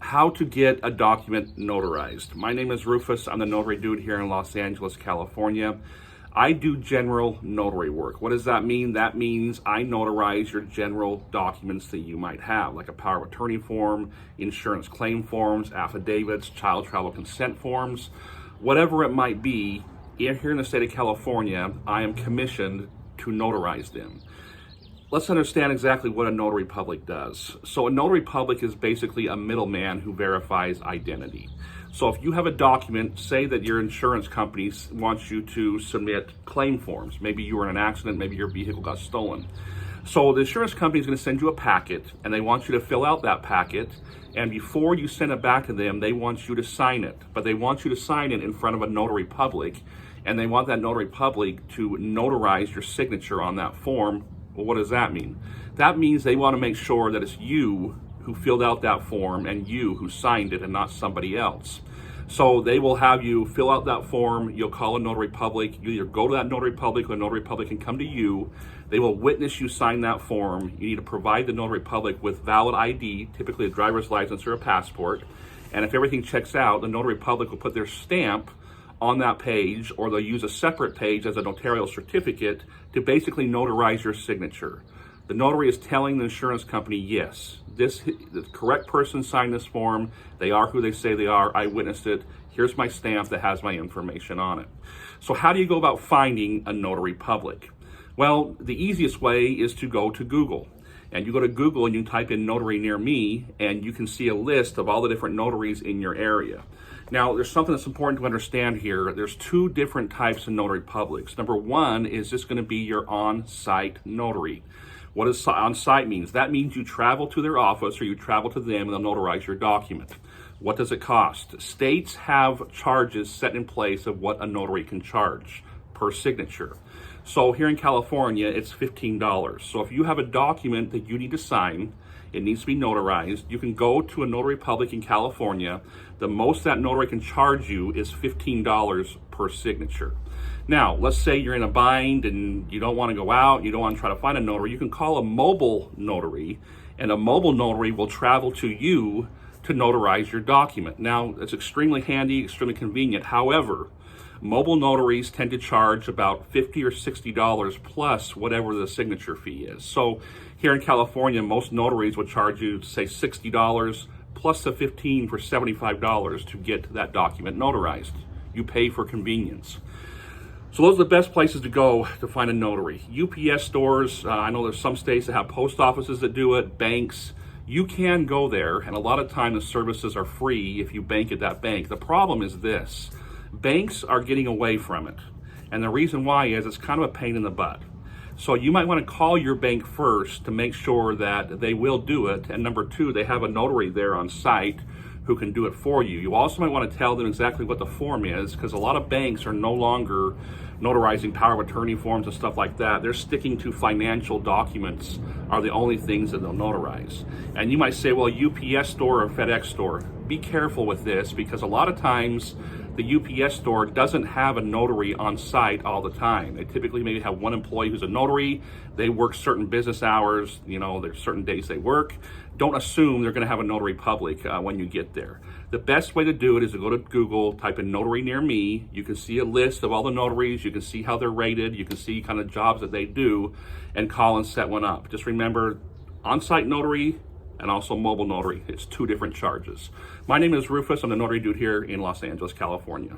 How to get a document notarized. My name is Rufus. I'm the notary dude here in Los Angeles, California. I do general notary work. What does that mean? That means I notarize your general documents that you might have, like a power of attorney form, insurance claim forms, affidavits, child travel consent forms, whatever it might be. Here in the state of California, I am commissioned to notarize them. Let's understand exactly what a notary public does. So a notary public is basically a middleman who verifies identity. So if you have a document, say that your insurance company wants you to submit claim forms. Maybe you were in an accident, maybe your vehicle got stolen. So the insurance company is going to send you a packet and they want you to fill out that packet. And before you send it back to them, they want you to sign it. But they want you to sign it in front of a notary public. And they want that notary public to notarize your signature on that form. Well, what does that mean? That means they want to make sure that it's you who filled out that form and you who signed it and not somebody else. So they will have you fill out that form. You'll call a notary public. You either go to that notary public or a notary public can come to you. They will witness you sign that form. You need to provide the notary public with valid ID, typically a driver's license or a passport. And if everything checks out, the notary public will put their stamp on that page, or they'll use a separate page as a notarial certificate to basically notarize your signature. The notary is telling the insurance company, yes, the correct person signed this form. They are who they say they are. I witnessed it. Here's my stamp that has my information on it. So how do you go about finding a notary public? Well, the easiest way is to go to Google. And you go to Google and you type in notary near me, and you can see a list of all the different notaries in your area. Now, there's something that's important to understand here. There's two different types of notary publics. Number one is just going to be your on-site notary. What does on-site means? That means you travel to their office or you travel to them and they'll notarize your document. What does it cost? States have charges set in place of what a notary can charge per signature. So here in California, it's $15. So if you have a document that you need to sign, it needs to be notarized, you can go to a notary public in California. The most that notary can charge you is $15 per signature. Now, let's say you're in a bind and you don't want to go out, you don't want to try to find a notary. You can call a mobile notary, and a mobile notary will travel to you to notarize your document. Now, it's extremely handy, extremely convenient. However, mobile notaries tend to charge about $50 or $60 plus whatever the signature fee is. So here in California, most notaries would charge you, say, $60 plus the $15 for $75 to get that document notarized. You pay for convenience. So those are the best places to go to find a notary. UPS stores, I know there's some states that have post offices that do it, banks. You can go there, and a lot of time the services are free if you bank at that bank. The problem is this: banks are getting away from it. And the reason why is it's kind of a pain in the butt. So you might want to call your bank first to make sure that they will do it. And number two, they have a notary there on site who can do it for you. You also might want to tell them exactly what the form is, because a lot of banks are no longer notarizing power of attorney forms and stuff like that. They're sticking to financial documents are the only things that they'll notarize. And you might say, well, UPS store or FedEx store. Be careful with this, because a lot of times the UPS store doesn't have a notary on site all the time. They typically maybe have one employee who's a notary. They work certain business hours. There's certain days they work. Don't assume they're going to have a notary public when you get there. The best way to do it is to go to Google, type in notary near me. You can see a list of all the notaries. You can see how they're rated. You can see kind of jobs that they do, and call and set one up. Just remember, on-site notary and also mobile notary. It's two different charges. My name is Rufus. I'm the notary dude here in Los Angeles, California.